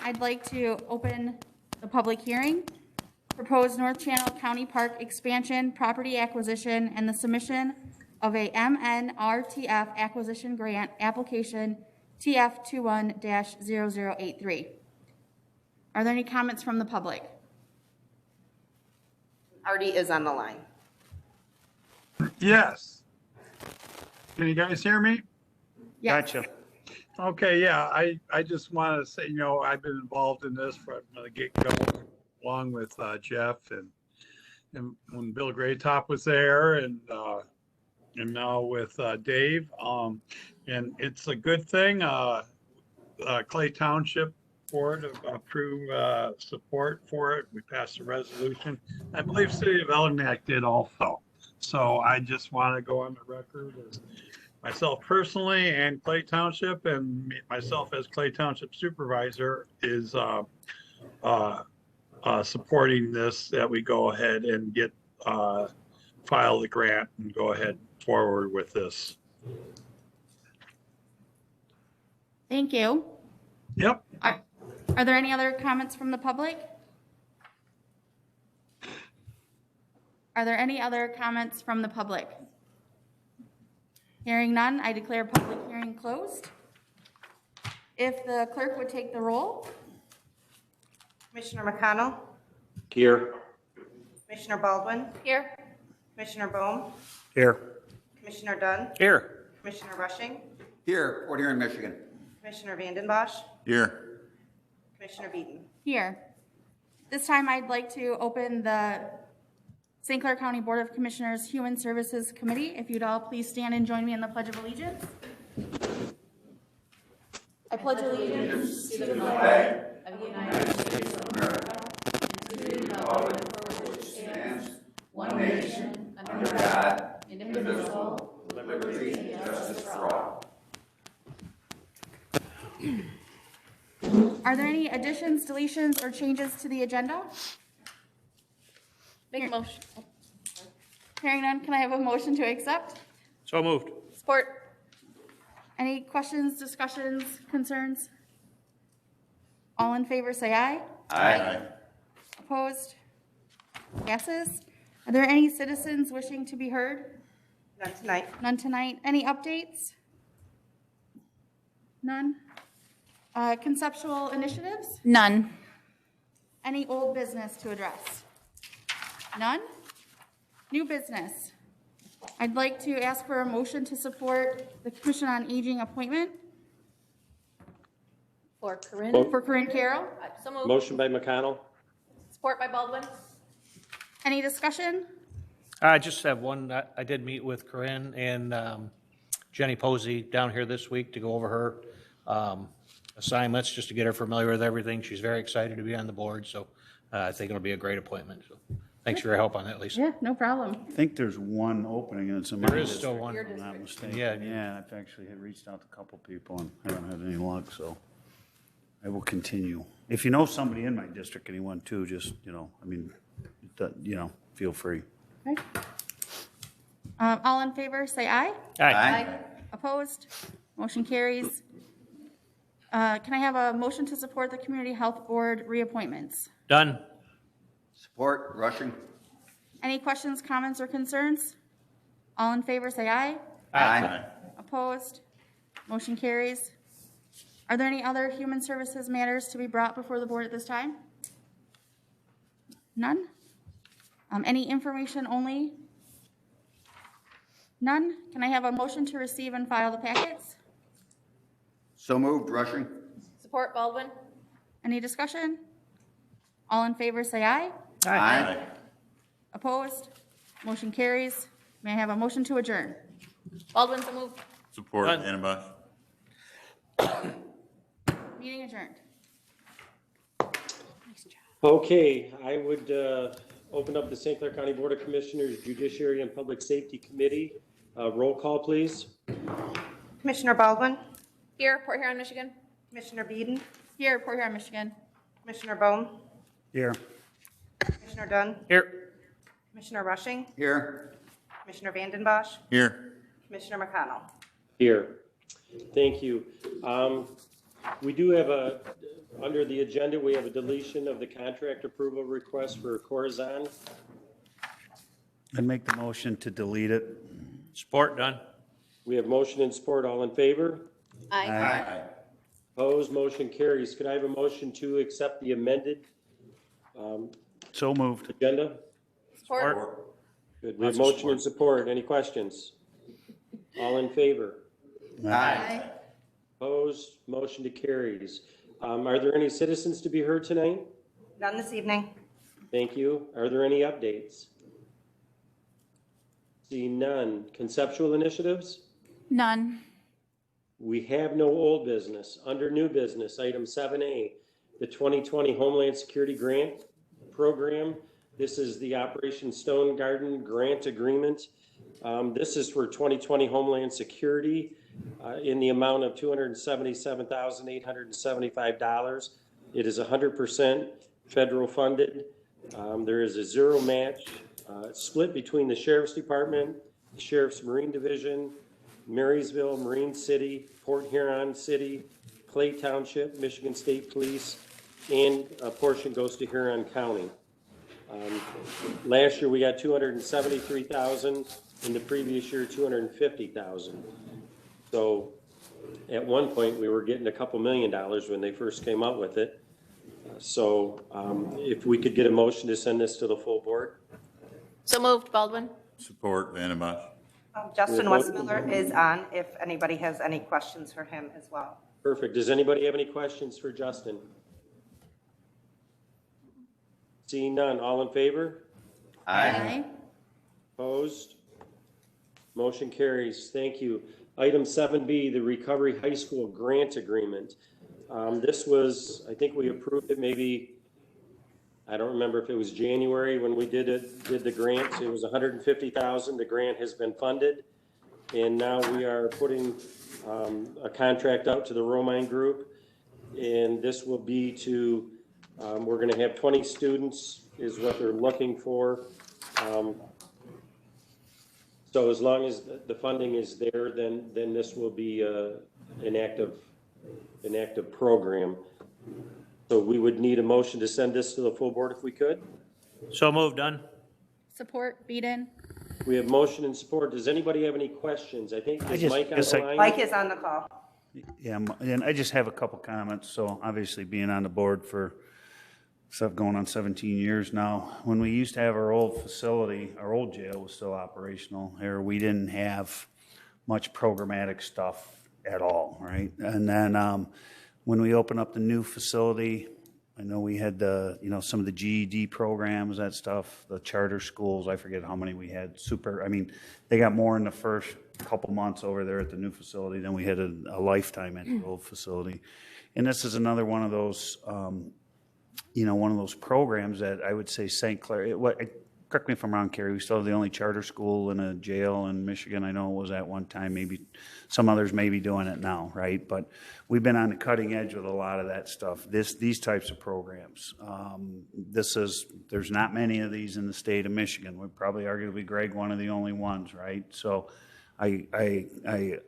I'd like to open the public hearing. Proposed North Channel County Park expansion, property acquisition, and the submission of a MNRTF acquisition grant application TF 21-0083. Are there any comments from the public? Artie is on the line. Yes. Can you guys hear me? Yes. Gotcha. Okay, yeah, I just want to say, I've been involved in this from the get-go, along with Jeff and when Bill Graytop was there, and now with Dave. And it's a good thing. Clay Township Board approved support for it. We passed a resolution. I believe City of Elginak did also. So I just want to go on the record as myself personally and Clay Township, and myself as Clay Township Supervisor is supporting this, that we go ahead and get file the grant and go ahead forward with this. Thank you. Yep. Are there any other comments from the public? Are there any other comments from the public? Hearing none, I declare public hearing closed. If the clerk would take the roll. Commissioner McConnell, Here. Commissioner Baldwin, Here. Commissioner Bohm, Here. Commissioner Dunn, Here. Commissioner Rushing, Here, Port Huron, Michigan. Commissioner Vanden Bosch, Here. Commissioner Beaton. Here. This time I'd like to open the St. Clair County Board of Commissioners Human Services Committee. If you'd all please stand and join me in the Pledge of Allegiance. I pledge allegiance to the flag of the United States of America and to the republic for which it stands, one nation, under God, indivisible, with liberty and justice for all. Are there any additions, deletions, or changes to the agenda? Make a motion. Hearing none, can I have a motion to accept? So moved. Support. Any questions, discussions, concerns? All in favor, say aye. Aye. Opposed? Passes. Are there any citizens wishing to be heard? None tonight. None tonight. Any updates? None. Conceptual initiatives? None. Any old business to address? None? New business. I'd like to ask for a motion to support the Commission on Aging appointment For Corinne. for Corinne Carroll. So moved. Motion by McConnell. Support by Baldwin. Any discussion? I just have one. I did meet with Corinne and Jenny Posey down here this week to go over her assignments, just to get her familiar with everything. She's very excited to be on the board, so I think it'll be a great appointment. So thanks for your help on that, Lisa. Yeah, no problem. I think there's one opening and it's in my There is district, still one. if I'm not mistaken. Yeah. Yeah, I've actually had reached out to a couple people and I haven't had any luck, so I will continue. If you know somebody in my district, anyone too, just, feel free. Okay. All in favor, say aye. Aye. Opposed? Motion carries. Can I have a motion to support the Community Health Board reappointments? Done. Support, Rushing. Any questions, comments, or concerns? All in favor, say aye. Aye. Opposed? Motion carries. Are there any other human services matters to be brought before the board at this time? None? Any information only? None? Can I have a motion to receive and file the packets? So moved, Rushing. Support Baldwin. Any discussion? All in favor, say aye. Aye. Opposed? Motion carries. May I have a motion to adjourn? Baldwin, so moved. Support, Done. Annenbosch. Meeting adjourned. Okay, I would open up the St. Clair County Board of Commissioners Judiciary and Public Safety Committee. Roll call, please. Commissioner Baldwin, Here, Port Huron, Michigan. Commissioner Beaton, Here, Port Huron, Michigan. Commissioner Bohm, Here. Commissioner Dunn, Here. Commissioner Rushing, Here. Commissioner Vanden Bosch, Here. Commissioner McConnell. Here. Thank you. We do have a Under the agenda, we have a deletion of the contract approval request for Corazon. I'd make the motion to delete it. Support, Dunn. We have motion and support. All in favor? Aye. Opposed? Motion carries. Could I have a motion to accept the amended So moved. agenda? Support. Good. We have motion and support. Any questions? All in favor? Aye. Opposed? Motion to carries. Are there any citizens to be heard tonight? None this evening. Thank you. Are there any updates? See none. Conceptual initiatives? None. We have no old business. Under new business, item 7A, the 2020 Homeland Security Grant Program. This is the Operation Stone Garden Grant Agreement. This is for 2020 Homeland Security in the amount of $277,875. It is 100% federal funded. There is a zero match split between the Sheriff's Department, the Sheriff's Marine Division, Marysville, Marine City, Port Huron City, Clay Township, Michigan State Police, and a portion goes to Huron County. Last year, we got $273,000. In the previous year, $250,000. So at one point, we were getting a couple $1 million when they first came out with it. So if we could get a motion to send this to the full board. So moved, Baldwin. Support Vanden Bosch. Justin Westmiller is on if anybody has any questions for him as well. Perfect. Does anybody have any questions for Justin? Seeing none, all in favor? Aye. Opposed? Motion carries. Thank you. Item 7B, the Recovery High School Grant Agreement. This was, I think we approved it maybe, I don't remember if it was January when we did the grant. It was $150,000. The grant has been funded. And now we are putting a contract out to the Romine Group. And this will be to, we're going to have 20 students is what they're looking for. So as long as the funding is there, then this will be an active program. So we would need a motion to send this to the full board if we could. So moved, Dunn. Support, Beeden. We have motion and support. Does anybody have any questions? I think, is Mike on the line? Mike is on the call. Yeah, and I just have a couple comments. So obviously being on the board for stuff going on 17 years now, when we used to have our old facility, our old jail was still operational here. We didn't have much programmatic stuff at all, right? And then when we opened up the new facility, I know we had the, some of the GED programs, that stuff, the charter schools, I forget how many we had. They got more in the first couple months over there at the new facility than we had a lifetime at the old facility. And this is another one of those, one of those programs that I would say St. Clair, correct me if I'm wrong, Carrie, we still have the only charter school in a jail in Michigan. I know it was at one time, maybe some others may be doing it now, right? But we've been on the cutting edge with a lot of that stuff, these types of programs. There's not many of these in the state of Michigan. We're probably arguably, Greg, one of the only ones, right? So I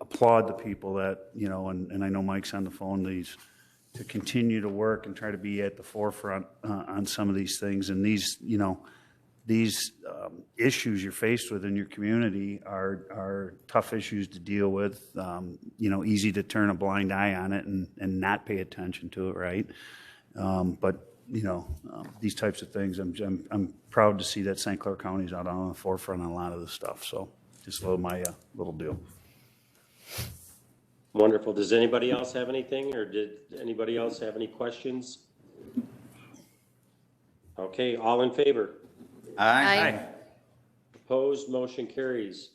applaud the people that, and I know Mike's on the phone, to continue to work and try to be at the forefront on some of these things. And these issues you're faced with in your community are tough issues to deal with, easy to turn a blind eye on it and not pay attention to it, right? But these types of things, I'm proud to see that St. Clair County's out on the forefront on a lot of this stuff. So just my little deal. Wonderful. Does anybody else have anything, or did anybody else have any questions? Okay, all in favor? Aye. Opposed, motion carries.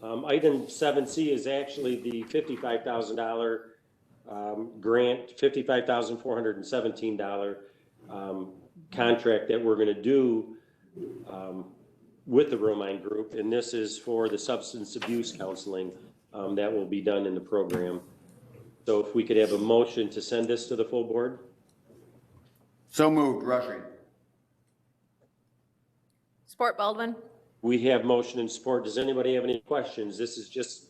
Item 7C is actually the $55,000 grant, $55,417 contract that we're going to do with the Romine Group, and this is for the substance abuse counseling that will be done in the program. So if we could have a motion to send this to the full board? So moved, Rushing. Support, Baldwin. We have motion and support. Does anybody have any questions? This is just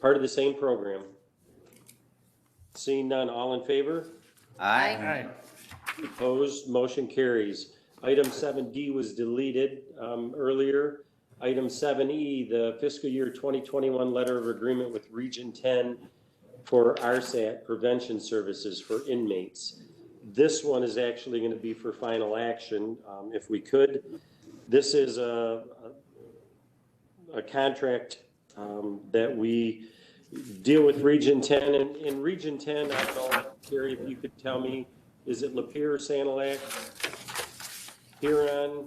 part of the same program. Seeing none, all in favor? Aye. Opposed, motion carries. Item 7D was deleted earlier. Item 7E, the fiscal year 2021 letter of agreement with Region 10 for RSAT prevention services for inmates. This one is actually going to be for final action, if we could. This is a contract that we deal with Region 10. And in Region 10, I don't know, Terry, if you could tell me, is it Lapeer, Sanilac, Huron?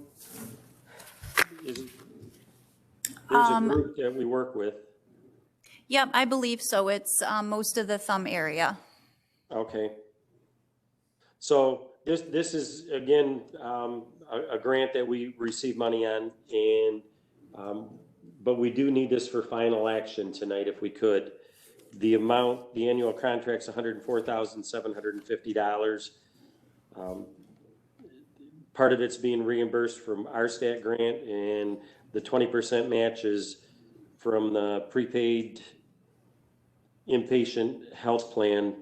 There's a group that we work with. Yep, I believe so. It's most of the Thumb area. Okay. So this is, again, a grant that we receive money on, and but we do need this for final action tonight if we could. The amount, the annual contract's $104,750. Part of it's being reimbursed from our stat grant, and the 20% match is from the prepaid inpatient health plan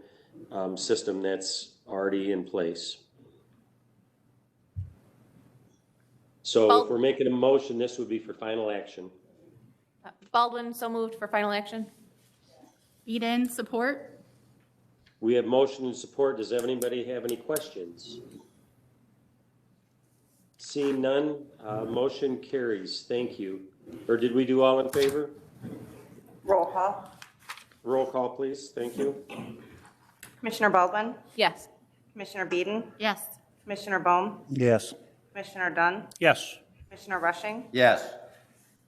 system that's already in place. So if we're making a motion, this would be for final action. Baldwin, so moved for final action. Eden, support. We have motion and support. Does anybody have any questions? Seeing none, motion carries. Thank you. Or did we do all in favor? Roll call. Roll call, please. Thank you. Commissioner Baldwin, Yes. Commissioner Beeden, Yes. Commissioner Bohm, Yes. Commissioner Dunn, Yes. Commissioner Rushing, Yes.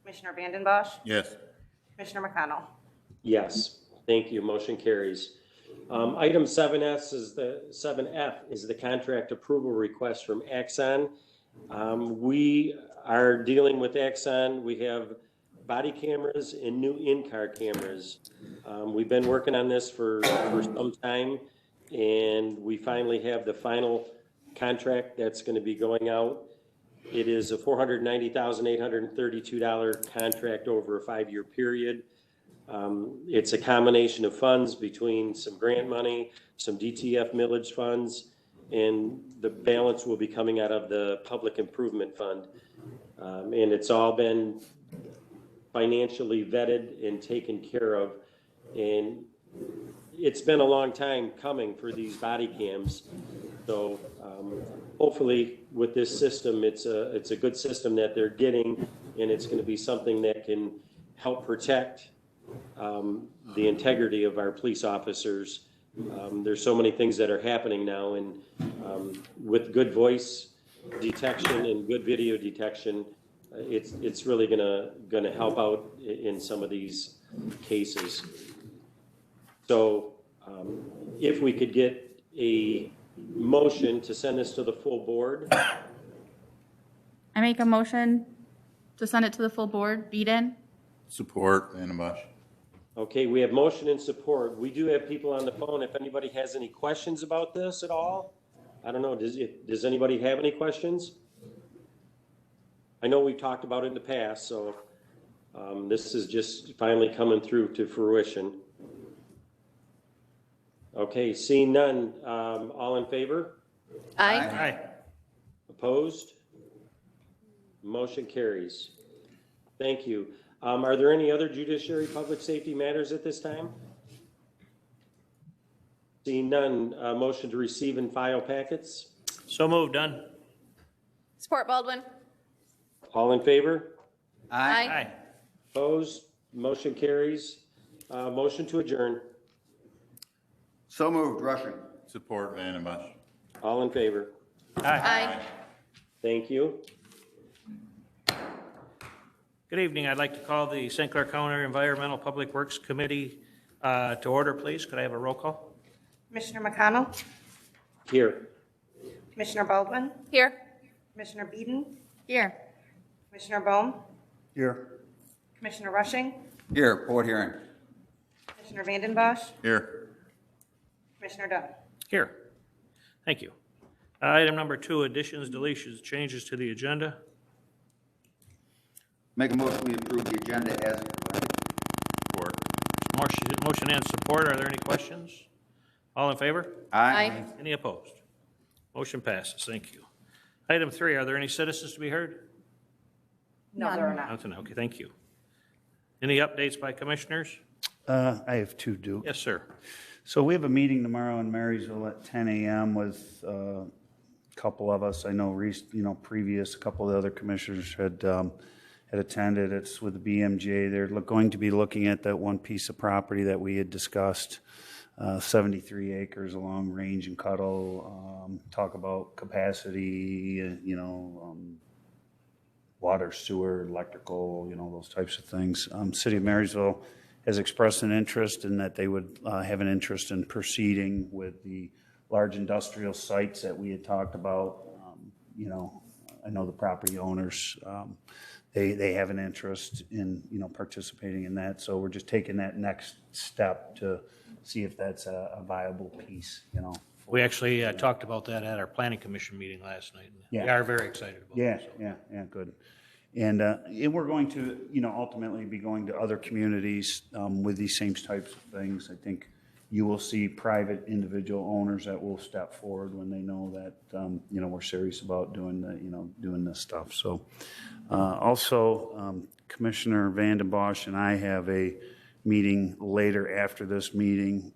Commissioner Vanden Bosch, Yes. Commissioner McConnell. Yes. Thank you. Motion carries. Item 7F is the contract approval request from Axon. We are dealing with Axon. We have body cameras and new in-car cameras. We've been working on this for some time, and we finally have the final contract that's going to be going out. It is a $490,832 contract over a 5-year period. It's a combination of funds between some grant money, some DTF millage funds, and the balance will be coming out of the public improvement fund. And it's all been financially vetted and taken care of. And it's been a long time coming for these body cams. So hopefully with this system, it's a good system that they're getting, and it's going to be something that can help protect the integrity of our police officers. There's so many things that are happening now, and with good voice detection and good video detection, it's really gonna help out in some of these cases. So if we could get a motion to send this to the full board. I make a motion to send it to the full board. Eden. Support, Vanden Bosch. Okay, we have motion and support. We do have people on the phone. If anybody has any questions about this at all, I don't know, does anybody have any questions? I know we've talked about it in the past, so this is just finally coming through to fruition. Okay, seeing none, all in favor? Aye. Aye. Opposed? Motion carries. Thank you. Are there any other judiciary public safety matters at this time? Seeing none, motion to receive and file packets. So moved, done. Support Baldwin. All in favor? Aye. Opposed? Motion carries. Motion to adjourn. So moved, Rushing. Support, Vanden Bosch. All in favor? Aye. Thank you. Good evening. I'd like to call the St. Clair County Environmental Public Works Committee to order, please. Could I have a roll call? Commissioner McConnell, Here. Commissioner Baldwin, Here. Commissioner Beeden, Here. Commissioner Bohm, Here. Commissioner Rushing, Here, Port Hearing. Commissioner Vanden Bosch, Here. Commissioner Dunn. Here. Thank you. Item number 2, additions, deletions, changes to the agenda. Make a motion, we approve the agenda as presented. Support. Motion and support. Are there any questions? All in favor? Aye. Any opposed? Motion passes. Thank you. Item 3, are there any citizens to be heard? No, there are not. Nothing. Okay, thank you. Any updates by commissioners? I have two, Duke. Yes, sir. So we have a meeting tomorrow in Marysville at 10 a.m. with a couple of us. I know, previous, a couple of the other commissioners had attended. It's with the BMJ. They're going to be looking at that one piece of property that we had discussed, 73 acres along Range and Cuddle, talk about capacity, water, sewer, electrical, those types of things. City of Marysville has expressed an interest in that they would have an interest in proceeding with the large industrial sites that we had talked about. I know the property owners, they have an interest in, participating in that. So we're just taking that next step to see if that's a viable piece, We actually talked about that at our planning commission meeting last night. We Yeah. are very excited about Yeah, it. yeah, good. And we're going to, ultimately be going to other communities with these same types of things. I think you will see private individual owners that will step forward when they know that, we're serious about doing doing this stuff. So also, Commissioner Vanden Bosch and I have a meeting later after this meeting.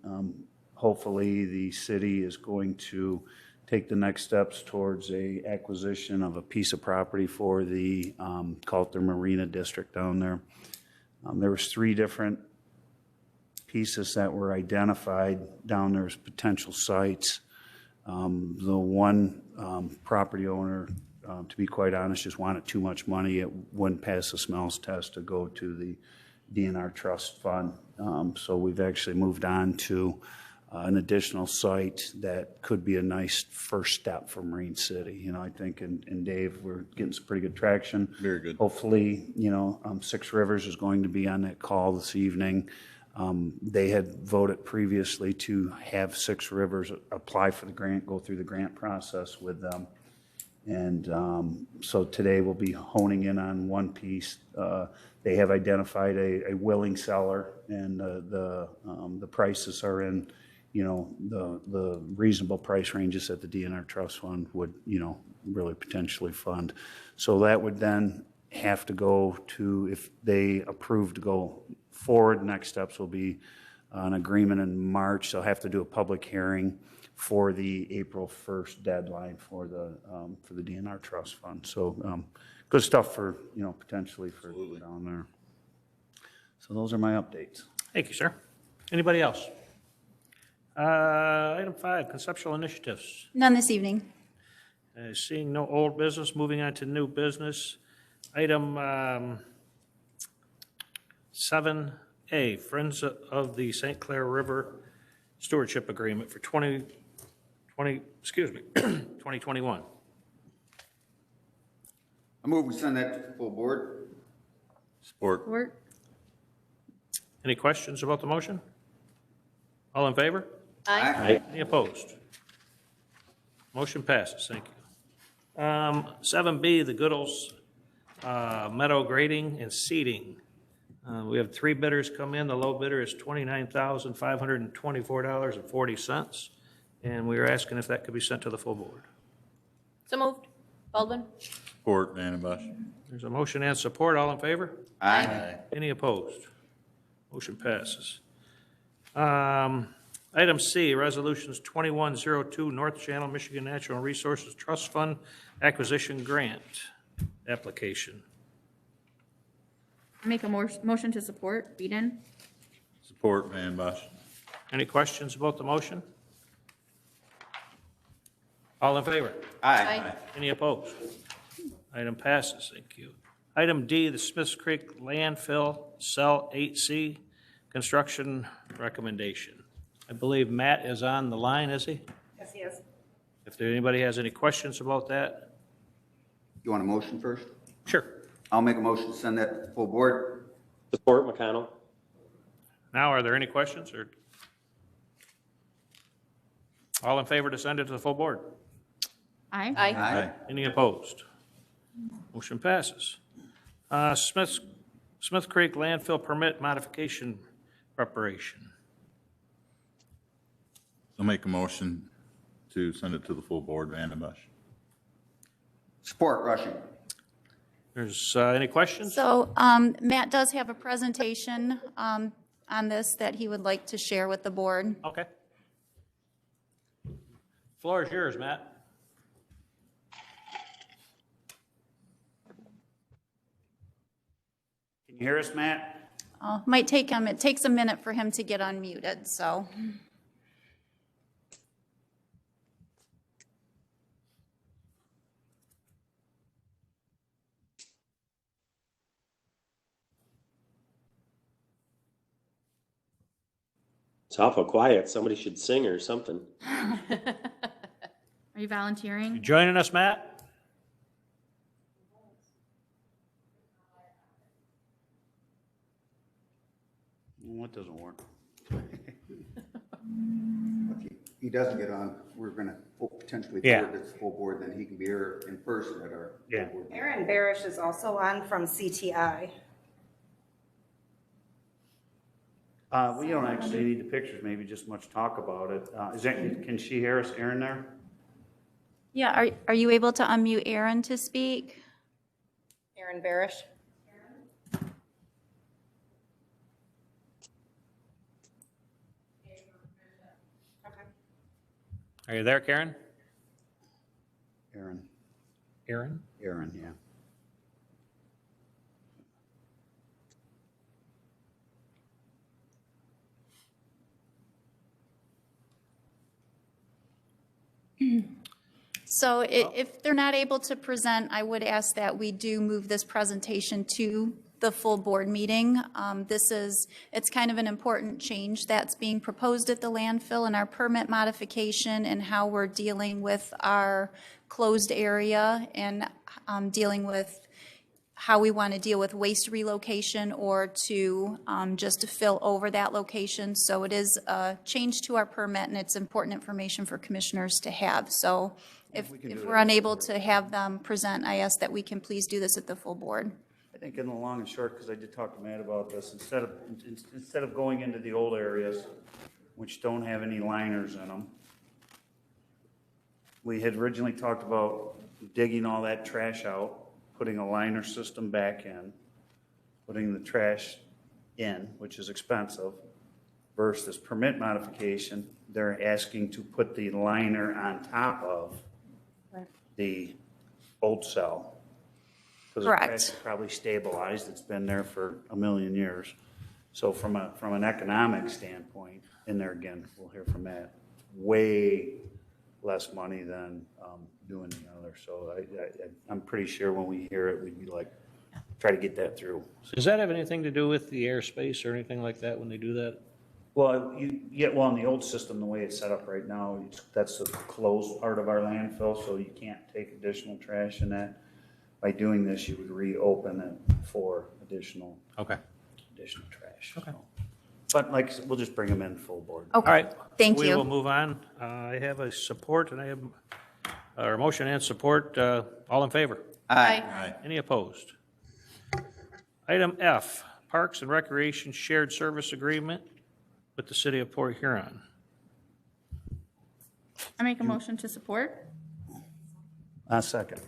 Hopefully, the city is going to take the next steps towards a acquisition of a piece of property for the, call it the Marina District down there. There was 3 different pieces that were identified down there as potential sites. The one property owner, to be quite honest, just wanted too much money. It wouldn't pass the smells test to go to the DNR Trust Fund. So we've actually moved on to an additional site that could be a nice first step for Marine City. I think, and Dave, we're getting some pretty good traction. Very good. Hopefully, Six Rivers is going to be on that call this evening. They had voted previously to have Six Rivers apply for the grant, go through the grant process with them. And so today we'll be honing in on one piece. They have identified a willing seller, and the prices are in, the reasonable price ranges that the DNR Trust Fund would, really potentially fund. So that would then have to go to, if they approve to go forward, next steps will be an agreement in March. They'll have to do a public hearing for the April 1st deadline for the DNR Trust Fund. So good stuff for, potentially for down there. So those are my updates. Thank you, sir. Anybody else? Item 5, conceptual initiatives. None this evening. Seeing no old business, moving on to new business. Item 7A, Friends of the St. Clair River Stewardship Agreement for 2021. I move we send that to the full board. Support. Support. Any questions about the motion? All in favor? Aye. Any opposed? Motion passes. Thank you. 7B, the Goodles Meadow Grading and Seeding. We have 3 bidders come in. The low bidder is $29,524.40. And we are asking if that could be sent to the full board. So moved. Baldwin. Support, Vanden Bosch. There's a motion and support. All in favor? Aye. Any opposed? Motion passes. Item C, Resolutions 2102, North Channel Michigan Natural Resources Trust Fund Acquisition Grant Application. I make a motion to support. Whedon. Support, Vanden Bosch. Any questions about the motion? All in favor? Aye. Any opposed? Item passes. Thank you. Item D, the Smiths Creek Landfill Cell 8C Construction Recommendation. I believe Matt is on the line, is he? Yes, he is. If anybody has any questions about that? You want a motion first? Sure. I'll make a motion to send that to the full board. Support McConnell. Now, are there any questions, or? All in favor to send it to the full board? Aye. Aye. Any opposed? Motion passes. Smith Creek Landfill Permit Modification Preparation. I'll make a motion to send it to the full board, Vandenbush. Support Rushing. There's any questions? So Matt does have a presentation on this that he would like to share with the board. Okay. Floor is yours, Matt. Can you hear us, Matt? Might take him, it takes a minute for him to get unmuted, so. It's awful quiet. Somebody should sing or something. Are you volunteering? You joining us, Matt? What doesn't work? If he doesn't get on, we're going to potentially Yeah. forward this full board, then he can be here in person at our Yeah. full board. Aaron Barish is also on from CTI. We don't actually need the pictures, maybe just much talk about it. Can she hear us, Aaron, there? Yeah, are you able to unmute Aaron to speak? Aaron Barish. Are you there, Karen? Aaron, Aaron? yeah. So if they're not able to present, I would ask that we do move this presentation to the full board meeting. It's kind of an important change that's being proposed at the landfill and our permit modification and how we're dealing with our closed area and dealing with how we want to deal with waste relocation or to just to fill over that location. So it is a change to our permit and it's important information for commissioners to have. So if we're unable to have them present, I ask that we can please do this at the full board. I think in the long and short, because I did talk to Matt about this, instead of going into the old areas, which don't have any liners in them, we had originally talked about digging all that trash out, putting a liner system back in, putting the trash in, which is expensive, versus this permit modification, they're asking to put the liner on top of the old cell. Because the trash is probably stabilized, it's been there for a million years. So from an economic standpoint, and there again, we'll hear from Matt, way less money than doing the other. So I'm pretty sure when we hear it, we'd be like, try to get that through. Does that have anything to do with the airspace or anything like that when they do that? Well, in the old system, the way it's set up right now, that's the closed part of our landfill, so you can't take additional trash in that. By doing this, you would reopen it for additional trash. Okay. So. But like, we'll just bring them in full board. Okay. All right. Thank We you. will move on. I have a support and I have a motion and support. All in favor? Aye. Any opposed? Item F, Parks and Recreation Shared Service Agreement with the City of Port Huron. I make a motion to support. Second.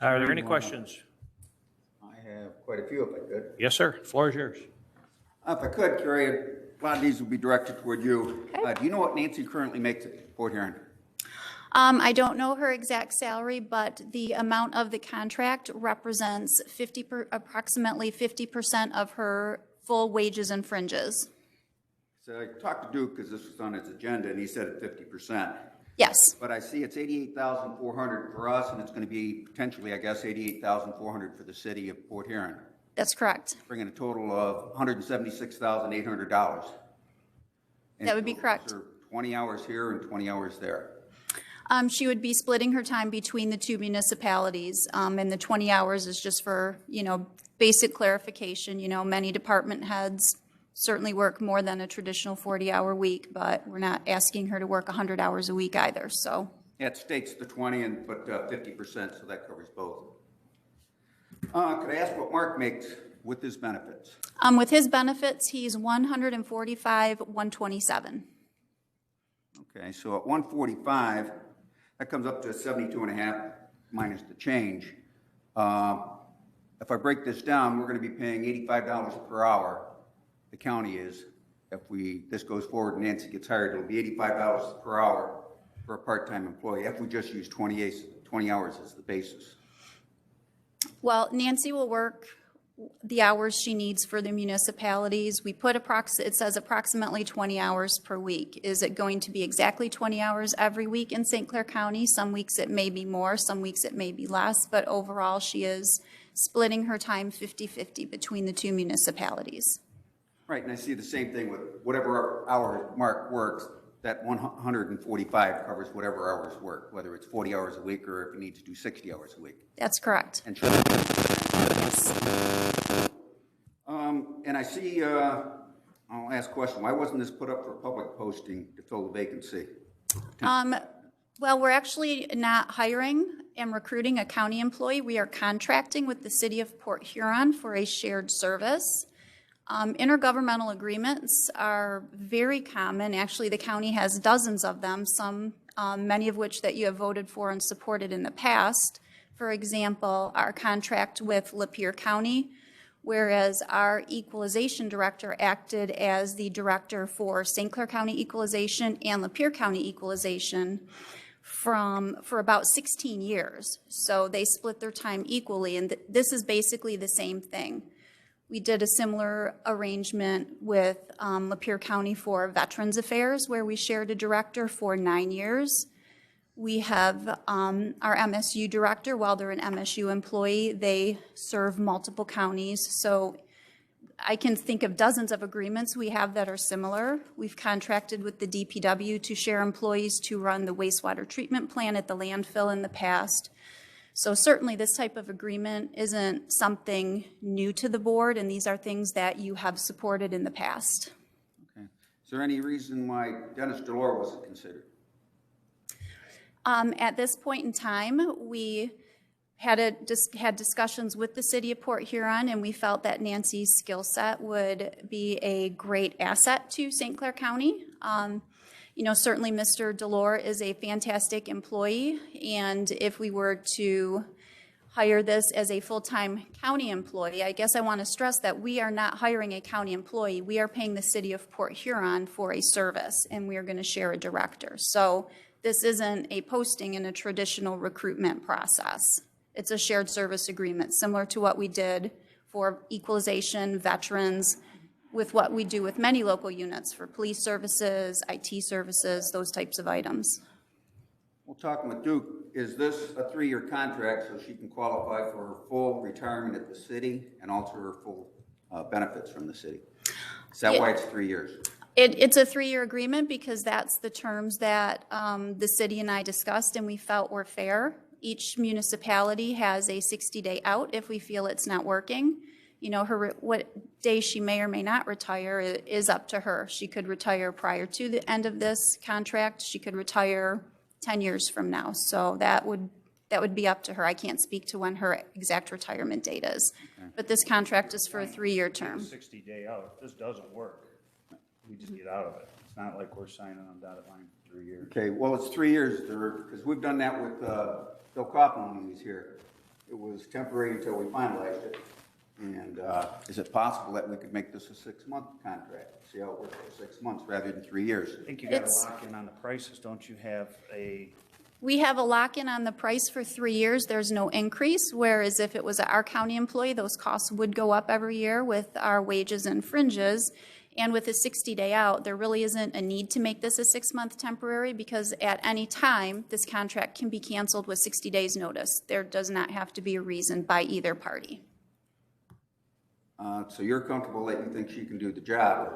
Are there any questions? I have quite a few if I could. Yes, sir. Floor is yours. If I could, Carrie, a lot of these will be directed toward you. Do you know what Nancy currently makes at Port Huron? I don't know her exact salary, but the amount of the contract represents approximately 50% of her full wages and fringes. So I talked to Duke because this was on his agenda, and he said at 50%. Yes, But I see it's $88,400 for us, and it's going to be potentially, I guess, $88,400 for the city of Port Huron, that's correct. bringing a total of $176,800. That would be correct. So 20 hours here and 20 hours there. She would be splitting her time between the two municipalities, and the 20 hours is just for, basic clarification. Many department heads certainly work more than a traditional 40-hour week, but we're not asking her to work 100 hours a week either, so. Yeah, it states the 20 but 50%, so that covers both. Could I ask what Mark makes with his benefits? With his benefits, he's $145,127. Okay, so at 145, that comes up to 72.5 minus the change. If I break this down, we're going to be paying $85 per hour. The county is. If this goes forward and Nancy gets hired, it'll be $85 per hour for a part-time employee if we just use 20 hours as the basis. Well, Nancy will work the hours she needs for the municipalities. We put it says approximately 20 hours per week. Is it going to be exactly 20 hours every week in St. Clair County? Some weeks it may be more, some weeks it may be less, but overall she is splitting her time 50-50 between the two municipalities. Right, and I see the same thing with whatever hour Mark works, that 145 covers whatever hours work, whether it's 40 hours a week or if he needs to do 60 hours a week. That's correct. And I see, I'll ask a question, why wasn't this put up for public posting to fill the vacancy? Well, we're actually not hiring and recruiting a county employee. We are contracting with the city of Port Huron for a shared service. Intergovernmental agreements are very common. Actually, the county has dozens of them, many of which that you have voted for and supported in the past. For example, our contract with Lapeer County, whereas our equalization director acted as the director for St. Clair County Equalization and Lapeer County Equalization for about 16 years. So they split their time equally, and this is basically the same thing. We did a similar arrangement with Lapeer County for Veterans Affairs, where we shared a director for 9 years. We have our MSU director, while they're an MSU employee, they serve multiple counties. So I can think of dozens of agreements we have that are similar. We've contracted with the DPW to share employees to run the wastewater treatment plant at the landfill in the past. So certainly this type of agreement isn't something new to the board, and these are things that you have supported in the past. Okay. Is there any reason why Dennis Delore wasn't considered? At this point in time, we had discussions with the city of Port Huron, and we felt that Nancy's skill set would be a great asset to St. Clair County. Certainly Mr. Delore is a fantastic employee, and if we were to hire this as a full-time county employee, I guess I want to stress that we are not hiring a county employee. We are paying the city of Port Huron for a service, and we are going to share a director. So this isn't a posting in a traditional recruitment process. It's a shared service agreement, similar to what we did for equalization, veterans, with what we do with many local units for police services, IT services, those types of items. Well, talking with Duke, is this a 3-year contract so she can qualify for her full retirement at the city and also her full benefits from the city? Is that why it's 3 years? It's a 3-year agreement because that's the terms that the city and I discussed and we felt were fair. Each municipality has a 60-day out if we feel it's not working. What day she may or may not retire is up to her. She could retire prior to the end of this contract. She could retire 10 years from now. So that would be up to her. I can't speak to when her exact retirement date is. Okay. But this contract is for a 3-year term. 60-day out. If this doesn't work, we just get out of it. It's not like we're signing on dotted line for 3 years. Okay, well, it's 3 years, because we've done that with Bill Kaufman when he was here. It was temporary until we finalized it. And is it possible that we could make this a 6-month contract? See how it works for 6 months rather than 3 years? I think you got to lock in on the prices, don't you have We have a lock-in on the price for 3 years. There's no increase, whereas if it was our county employee, those costs would go up every year with our wages and fringes. And with a 60-day out, there really isn't a need to make this a 6-month temporary because at any time, this contract can be canceled with 60 days notice. There does not have to be a reason by either party. So you're comfortable that you think she can do the job.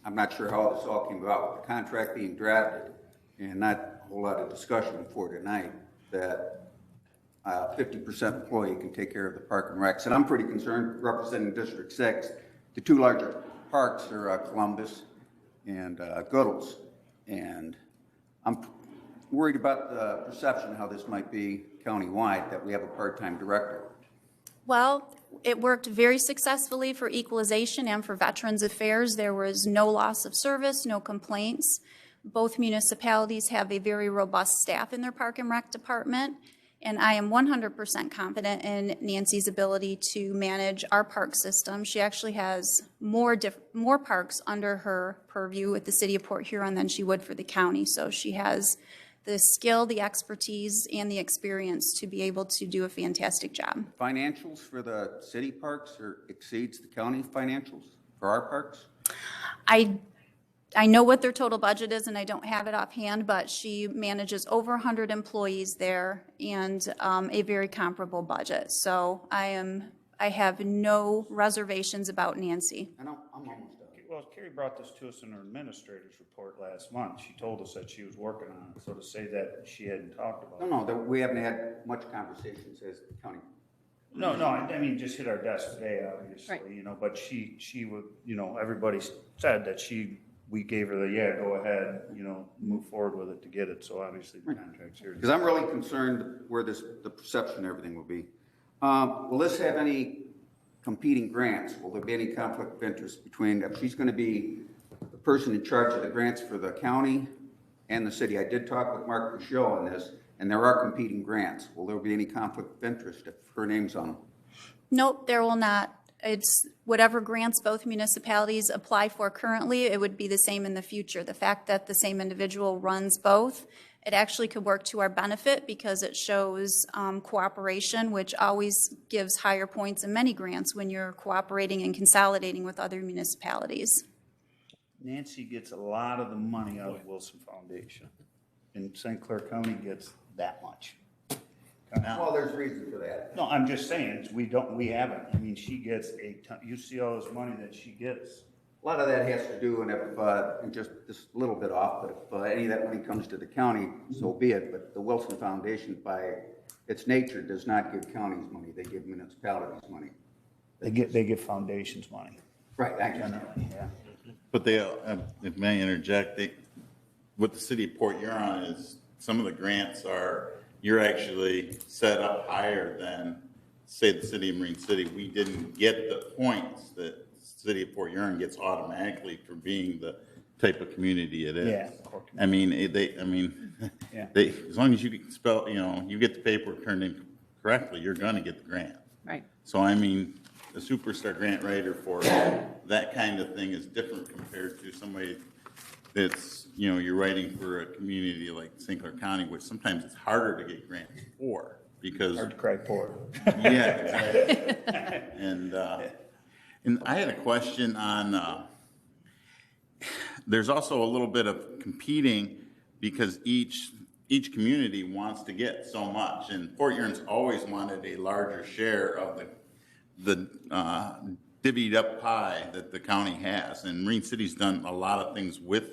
I'm not sure how this all came about with the contract being drafted and not a whole lot of discussion before tonight that 50% employee can take care of the park and recs. And I'm pretty concerned representing District 6. The two larger parks are Columbus and Goodles. And I'm worried about the perception of how this might be countywide, that we have a part-time director. Well, it worked very successfully for equalization and for Veterans Affairs. There was no loss of service, no complaints. Both municipalities have a very robust staff in their Park and Rec department, and I am 100% confident in Nancy's ability to manage our park system. She actually has more parks under her purview with the city of Port Huron than she would for the county, so she has the skill, the expertise, and the experience to be able to do a fantastic job. Financials for the city parks exceeds the county financials for our parks? I know what their total budget is, and I don't have it offhand, but she manages over 100 employees there and a very comparable budget. So I have no reservations about Nancy. And I'm almost done. Well, Carrie brought this to us in her administrator's report last month. She told us that she was working on it, so to say that she hadn't talked about it. No, we haven't had much conversations as the county. No, I mean, just hit our desk today, obviously, Right. you know, but she would, you know, everybody said that we gave her the, go ahead, you know, move forward with it to get it, so obviously the contract's here. Because I'm really concerned where the perception and everything will be. Will this have any competing grants? Will there be any conflict of interest between, if she's going to be the person in charge of the grants for the county and the city? I did talk with Mark Michaud on this, and there are competing grants. Will there be any conflict of interest if her name's on them? Nope, there will not. It's whatever grants both municipalities apply for currently, it would be the same in the future. The fact that the same individual runs both, it actually could work to our benefit because it shows cooperation, which always gives higher points in many grants when you're cooperating and consolidating with other municipalities. Nancy gets a lot of the money out of Wilson Foundation, and St. Clair County gets that much. Well, there's reason for that. No, I'm just saying, we haven't. I mean, she gets a ton, you see all this money that she gets. A lot of that has to do, and if, and just a little bit off, but if any of that money comes to the county, so be it. But the Wilson Foundation, by its nature, does not give counties money. They give municipalities money. They get foundations money. Right, actually. Generally, yeah. But they, if may interject, what the city of Port Huron is, some of the grants are, you're actually set up higher than, say, the city of Marine City. We didn't get the points that the city of Port Huron gets automatically for being the type of community it is. Yeah. I mean, Yeah. as long as you can spell, you know, you get the paperwork turned in correctly, you're gonna get the grant. Right. So I mean, a superstar grant writer for that kind of thing is different compared to somebody that's, you know, you're writing for a community like St. Clair County, which sometimes it's harder to get grants for because. Hard to cry poor. Yeah, exactly. And I had a question on, there's also a little bit of competing because each community wants to get so much, and Port Huron's always wanted a larger share of the divvied up pie that the county has, and Marine City's done a lot of things with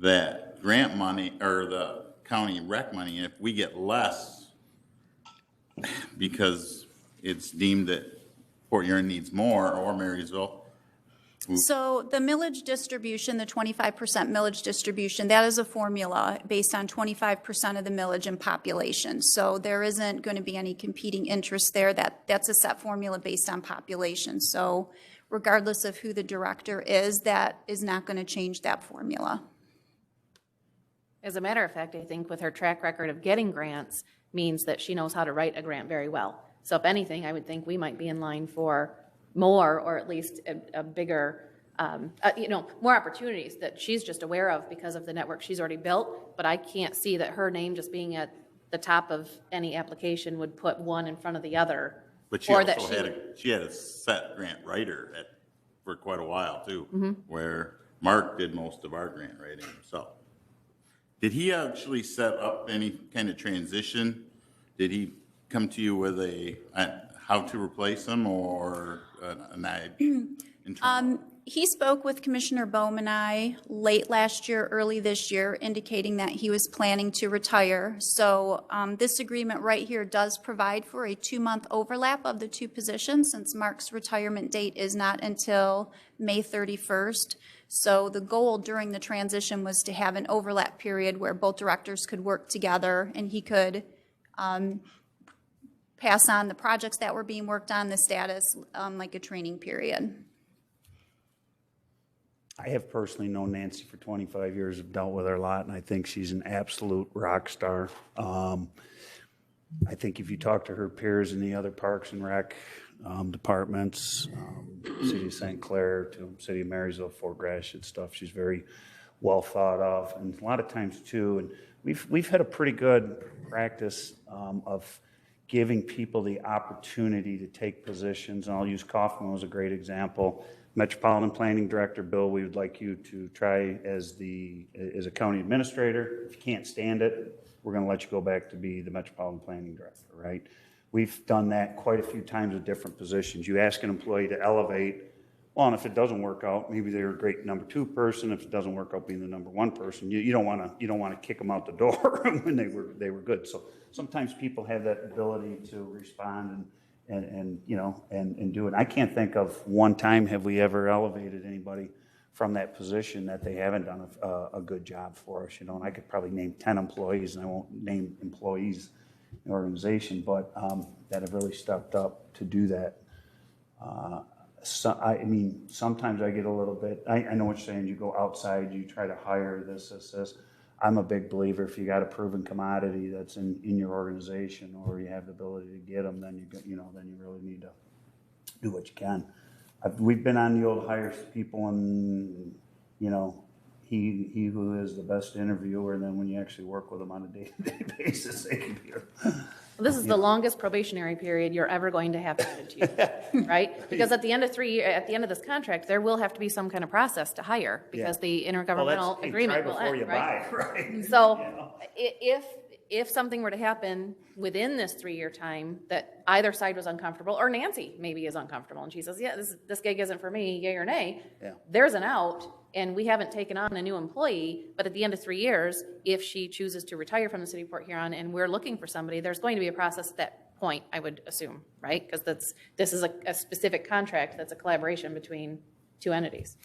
that grant money or the county rec money, and if we get less because it's deemed that Port Huron needs more or Marysville. So the millage distribution, the 25% millage distribution, that is a formula based on 25% of the millage and population. So there isn't going to be any competing interest there. That's a set formula based on population. So regardless of who the director is, that is not going to change that formula. As a matter of fact, I think with her track record of getting grants means that she knows how to write a grant very well. So if anything, I would think we might be in line for more, or at least a bigger, more opportunities that she's just aware of because of the network she's already built. But I can't see that her name just being at the top of any application would put one in front of the other. But she or also that she had a set grant writer for quite a while too, Mm-hmm. where Mark did most of our grant writing himself. Did he actually set up any kind of transition? Did he come to you with how to replace them or an internal? He spoke with Commissioner Bohm and I late last year, early this year, indicating that he was planning to retire. So this agreement right here does provide for a 2-month overlap of the two positions, since Mark's retirement date is not until May 31st. So the goal during the transition was to have an overlap period where both directors could work together and he could pass on the projects that were being worked on, the status, like a training period. I have personally known Nancy for 25 years, have dealt with her a lot, and I think she's an absolute rock star. I think if you talk to her peers in the other parks and rec departments, City of St. Clair to City of Marysville, Fort Gratiot stuff, she's very well thought of. And a lot of times too, and we've had a pretty good practice of giving people the opportunity to take positions. And I'll use Kaufman as a great example. Metropolitan Planning Director, Bill, we would like you to try as a county administrator. If you can't stand it, we're going to let you go back to be the Metropolitan Planning Director, right? We've done that quite a few times with different positions. You ask an employee to elevate, well, and if it doesn't work out, maybe they're a great number 2 person. If it doesn't work out being the number 1 person, you don't want to kick them out the door when they were good. So sometimes people have that ability to respond and do it. I can't think of one time have we ever elevated anybody from that position that they haven't done a good job for us, and I could probably name 10 employees, and I won't name employees in the organization, but that have really stepped up to do that. I mean, sometimes I get a little bit, I know what you're saying, you go outside, you try to hire this. I'm a big believer if you got a proven commodity that's in your organization, or you have the ability to get them, then then you really need to do what you can. We've been on the old hire people, and he who is the best interviewer, and then when you actually work with them on a day-to-day basis, they can be. This is the longest probationary period you're ever going to have to you, right? Because at the end of this contract, there will have to be some kind of process to hire, because the intergovernmental agreement will end, right? Right. So if something were to happen within this 3-year time that either side was uncomfortable, or Nancy maybe is uncomfortable, and she says, yeah, this gig isn't for me, yay or nay, there's an out, and we haven't taken on a new employee, but at the end of 3 years, if she chooses to retire from the city of Port Huron and we're looking for somebody, there's going to be a process at that point, I would assume, right? Because this is a specific contract that's a collaboration between 2 entities.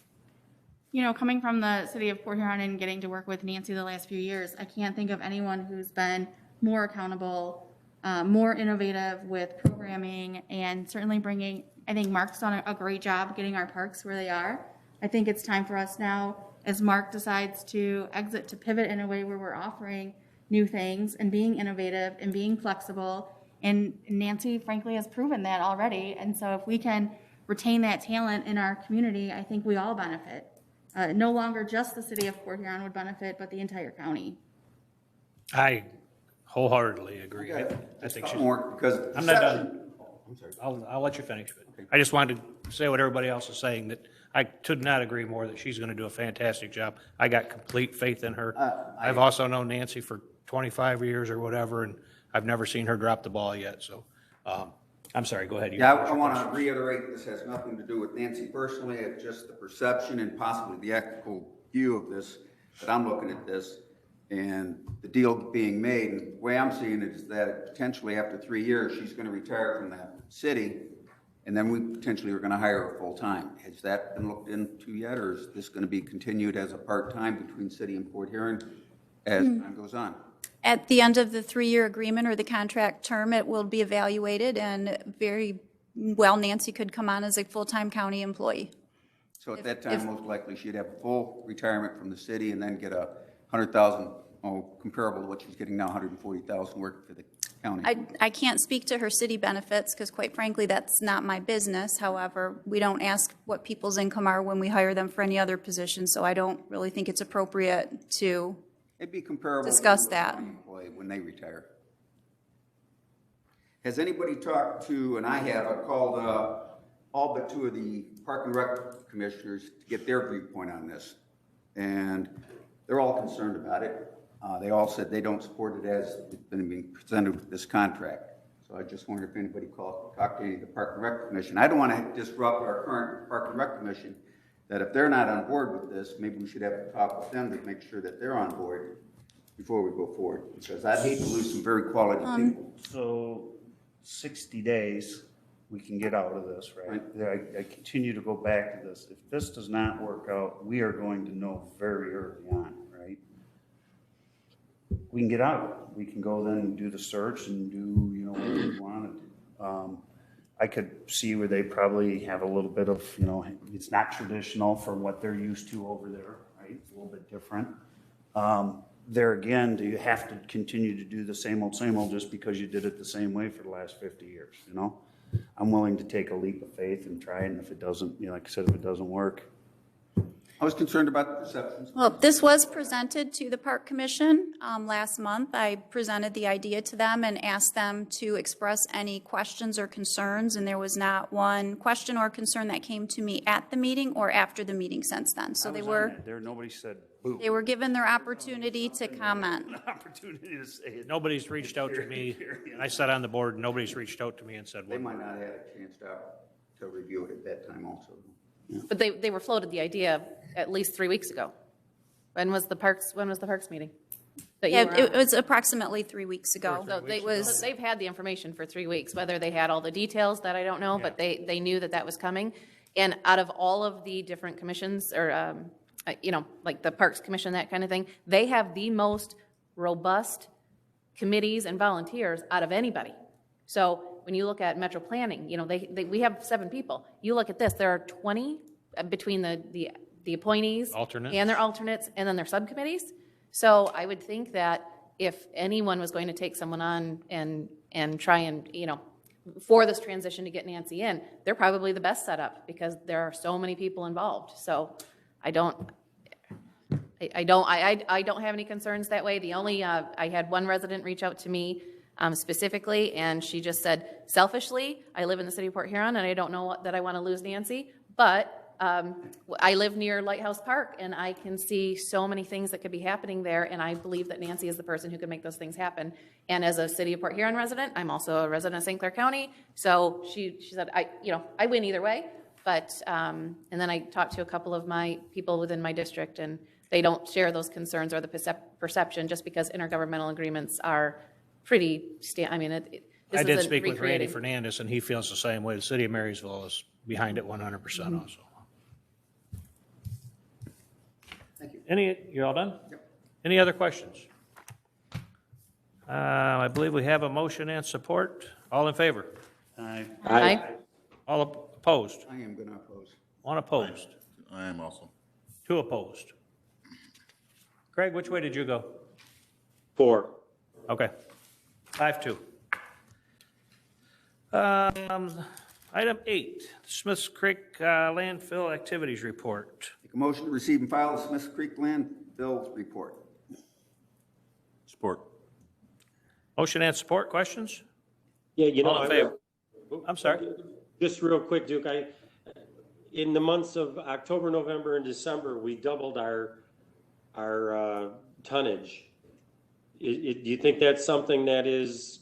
Coming from the city of Port Huron and getting to work with Nancy the last few years, I can't think of anyone who's been more accountable, more innovative with programming, and certainly I think Mark's done a great job getting our parks where they are. I think it's time for us now, as Mark decides to exit, to pivot in a way where we're offering new things and being innovative and being flexible. And Nancy, frankly, has proven that already. And so if we can retain that talent in our community, I think we all benefit. No longer just the city of Port Huron would benefit, but the entire county. I wholeheartedly agree. I think she's. Because I'm not done. I'll let you finish. But I just wanted to say what everybody else is saying, that I could not agree more that she's going to do a fantastic job. I got complete faith in her. I've also known Nancy for 25 years or whatever, and I've never seen her drop the ball yet. So I'm sorry, go ahead. I want to reiterate, this has nothing to do with Nancy personally. It's just the perception and possibly the ethical view of this, that I'm looking at this, and the deal being made. And the way I'm seeing it is that potentially after 3 years, she's going to retire from that city, and then we potentially are going to hire her full-time. Has that been looked into yet, or is this going to be continued as a part-time between city and Port Huron as time goes on? At the end of the 3-year agreement or the contract term, it will be evaluated, and very well, Nancy could come on as a full-time county employee. So at that time, most likely she'd have a full retirement from the city and then get a $100,000, comparable to what she's getting now, $140,000 working for the county. I can't speak to her city benefits, because quite frankly, that's not my business. However, we don't ask what people's income are when we hire them for any other position, so I don't really think it's appropriate to It'd be comparable discuss to that. an employee when they retire. Has anybody talked to, and I called all but 2 of the Park and Rec commissioners to get their viewpoint on this, and they're all concerned about it. They all said they don't support it as it's been being presented with this contract. So I just wondered if anybody talked to any of the Park and Rec Commission. I don't want to disrupt our current Park and Rec Commission, that if they're not on board with this, maybe we should have a talk with them to make sure that they're on board before we go forward. Because I'd hate to lose some very quality people. So 60 days, we can get out of this, right? I continue to go back to this. If this does not work out, we are going to know very early on, right? We can get out of it. We can go then and do the search and do, whatever we want to do. I could see where they probably have a little bit of, you know, it's not traditional for what they're used to over there, right? It's a little bit different. There again, do you have to continue to do the same old just because you did it the same way for the last 50 years, you know? I'm willing to take a leap of faith and try it, and if it doesn't, you know, like I said, if it doesn't work. I was concerned about the perceptions. Well, this was presented to the Park Commission last month. I presented the idea to them and asked them to express any questions or concerns, and there was not one question or concern that came to me at the meeting or after the meeting since then. So they were, There, nobody said boo. they were given their opportunity to comment. Opportunity to say it. Nobody's reached out to me. I sat on the board, nobody's reached out to me and said, They well, might not have had a chance to review it at that time also. But they were floated the idea at least 3 weeks ago. When was the parks meeting? That you Yeah, were it on? was approximately 3 weeks ago. So they've had the information for 3 weeks, whether they had all the details that I don't know, but they knew that that was coming. And out of all of the different commissions or, you know, like the Parks Commission, that kind of thing, they have the most robust committees and volunteers out of anybody. So when you look at Metro Planning, you know, we have 7 people. You look at this, there are 20 between the appointees. Alternates. And their alternates, and then their subcommittees. So I would think that if anyone was going to take someone on and try and, you know, for this transition to get Nancy in, they're probably the best setup because there are so many people involved. So I don't have any concerns that way. The only, I had one resident reach out to me specifically, and she just said, selfishly, I live in the city of Port Huron, and I don't know that I want to lose Nancy, but I live near Lighthouse Park, and I can see so many things that could be happening there, and I believe that Nancy is the person who can make those things happen. And as a city of Port Huron resident, I'm also a resident of St. Clair County, so she said, I win either way. But and then I talked to a couple of my people within my district, and they don't share those concerns or the perception, just because intergovernmental agreements are pretty. I did speak with Randy Fernandez, and he feels the same way. The city of Marysville is behind it 100% also. Thank you. You're all done? Yep. Any other questions? I believe we have a motion and support. All in favor? Aye. Aye. All opposed? I am going to oppose. One opposed? I am also. 2 opposed. Craig, which way did you go? 4. Okay. 5-2. Item 8, Smiths Creek landfill activities report. Make a motion to receive and file the Smith Creek landfill report. Support. Motion and support. Questions? Yeah, you know, All in favor? I'm sorry. Just real quick, Duke, in the months of October, November, and December, we doubled our tonnage. Do you think that's something that is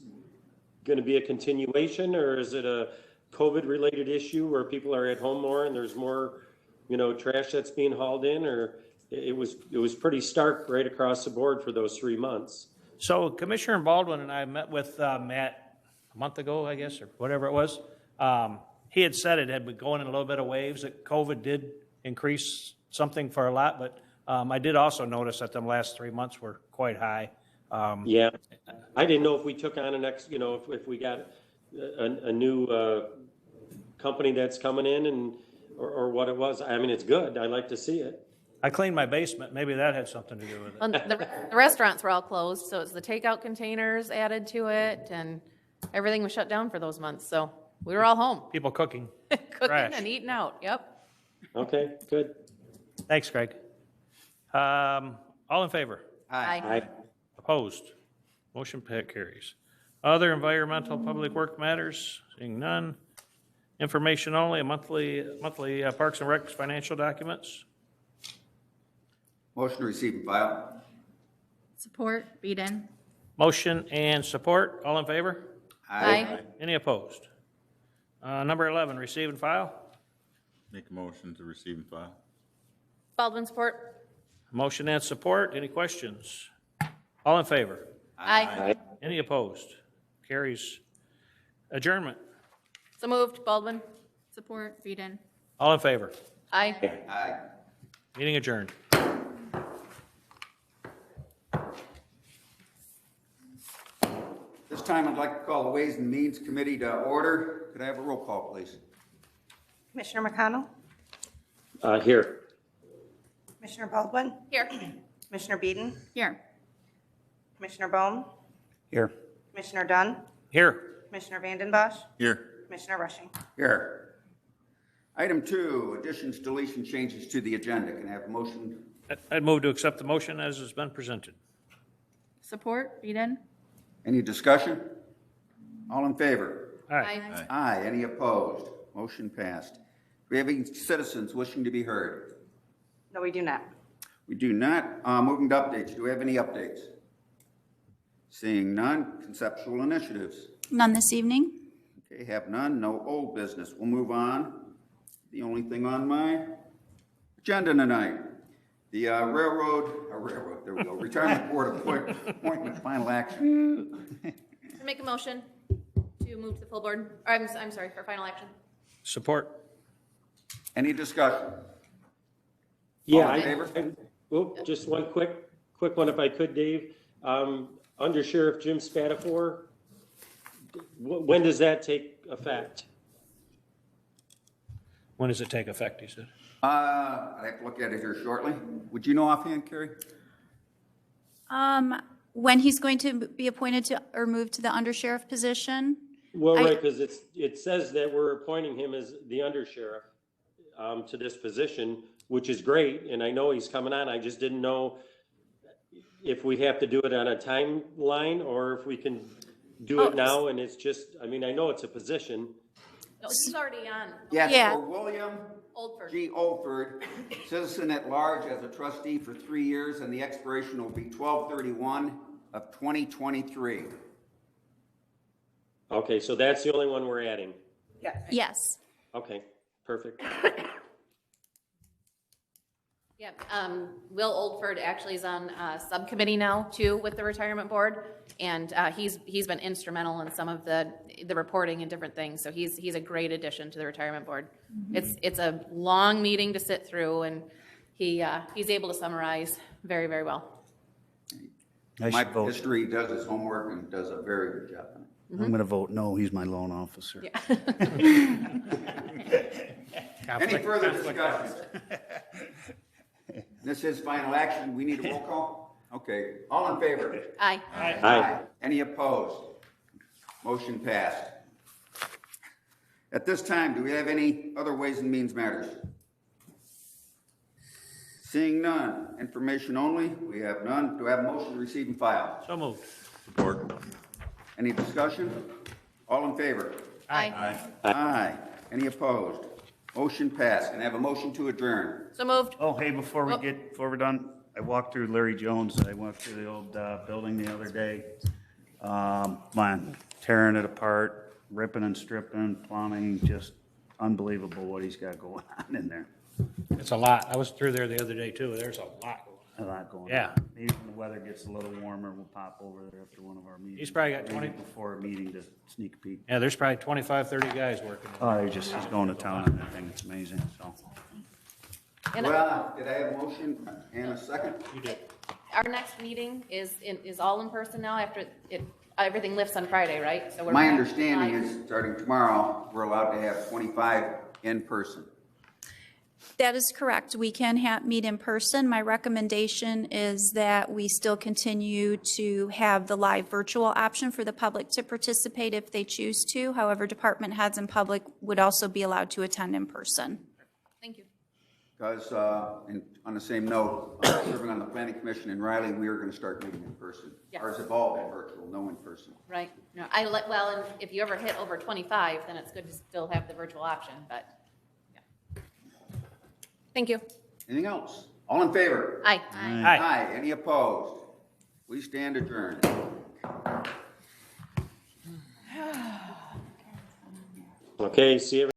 going to be a continuation, or is it a COVID-related issue where people are at home more and there's more, you know, trash that's being hauled in, or it was pretty stark right across the board for those 3 months? So Commissioner Baldwin and I met with Matt a month ago, I guess, or whatever it was. He had said it had been going in a little bit of waves, that COVID did increase something for a lot, but I did also notice that the last 3 months were quite high. Yeah, I didn't know if we took on if we got a new company that's coming in or what it was. I mean, it's good. I like to see it. I cleaned my basement. Maybe that had something to do with it. Well, the restaurants were all closed, so it's the takeout containers added to it, and everything was shut down for those months. So we were all home, People cooking. cooking Trash. and eating out. Yep. Okay, good. Thanks, Craig. All in favor? Aye. Opposed? Motion carries. Other environmental public work matters, seeing none. Information only, monthly Parks and Recs financial documents. Motion to receive and file. Support, Beeden. Motion and support. All in favor? Aye. Any opposed? Number 11, receive and file. Make a motion to receive and file. Baldwin support. Motion and support. Any questions? All in favor? Aye. Any opposed? Carries. Adjournment. So moved. Baldwin. Support, Beeden. All in favor? Aye. Aye. Meeting adjourned. This time, I'd like to call the Ways and Means Committee to order. Could I have a roll call, please? Commissioner McConnell, Here. Commissioner Baldwin, Here. Commissioner Beeden, Here. Commissioner Bohm, Here. Commissioner Dunn, Here. Commissioner Vanden Bosch, Here. Commissioner Rushing. Here. Item 2, additions, deletion, changes to the agenda. Can I have a motion? I'd move to accept the motion as has been presented. Support, Eden? Any discussion? All in favor? Aye. Aye. Any opposed? Motion passed. Do we have any citizens wishing to be heard? No, we do not. We do not. Moving to updates. Do we have any updates? Seeing none. Conceptual initiatives. None this evening? Okay, have none. No old business. We'll move on. The only thing on my agenda tonight, the railroad, there we go, retirement board appointment final action. I make a motion to move to the full board, or I'm sorry, for final action. Support. Any discussion? Yeah, All in favor? Just one quick one if I could, Dave. Under Sheriff Jim Spatafor, when does that take effect? When does it take effect, he said? I have to look at it here shortly. Would you know offhand, Carrie? When he's going to be appointed to, or moved to the undersheriff position? Well, right, because it says that we're appointing him as the undersheriff to this position, which is great, and I know he's coming on. I just didn't know if we have to do it on a timeline or if we can do it now, and it's just, I mean, I know it's a position. No, he's already on. Yes, Yeah. for William Oldford. G. Oldford, citizen at large as a trustee for 3 years, and the expiration will be 12/31 of 2023. Okay, so that's the only one we're adding. Yes. Yes. Okay, perfect. Yeah, Will Oldford actually is on a subcommittee now too with the retirement board, and he's been instrumental in some of the reporting and different things. So he's a great addition to the retirement board. It's a long meeting to sit through, and he's able to summarize very, very well. I My should vote. history does his homework and does a very good job on it. I'm going to vote no. He's my loan officer. Any further discussion? This is final action. We need a roll call? Okay. All in favor? Aye. Aye. Any opposed? Motion passed. At this time, do we have any other Ways and Means matters? Seeing none. Information only. We have none. Do I have a motion to receive and file? So moved. Support. Any discussion? All in favor? Aye. Aye. Any opposed? Motion passed. Can I have a motion to adjourn? So moved. Oh, hey, before we're done, I walked through Larry Jones. I went through the old building the other day. Man, tearing it apart, ripping and stripping, plumbing, just unbelievable what he's got going on in there. It's a lot. I was through there the other day too. There's a lot going on. A lot going on. Yeah. Maybe when the weather gets a little warmer, we'll pop over there after one of our meetings. He's probably got Maybe 20 before a meeting to sneak a peek. Yeah, there's probably 25, 30 guys working. Oh, he's going to town on that thing. It's amazing, so. And Well, did I have a motion and a second? You did. our next meeting is all in person now after everything lifts on Friday, right? So we're My back understanding live. is, starting tomorrow, we're allowed to have 25 in person. That is correct. We can meet in person. My recommendation is that we still continue to have the live virtual option for the public to participate if they choose to. However, department heads and public would also be allowed to attend in person. Thank you. Because, and on the same note, serving on the planning commission in Riley, we are going to start meeting in person. Yeah. Ours have all been virtual, no in person. Right. No, well, and if you ever hit over 25, then it's good to still have the virtual option, but, yeah. Thank you. Anything else? All in favor? Aye. Aye. Aye. Any opposed? We stand adjourned. Okay, see you.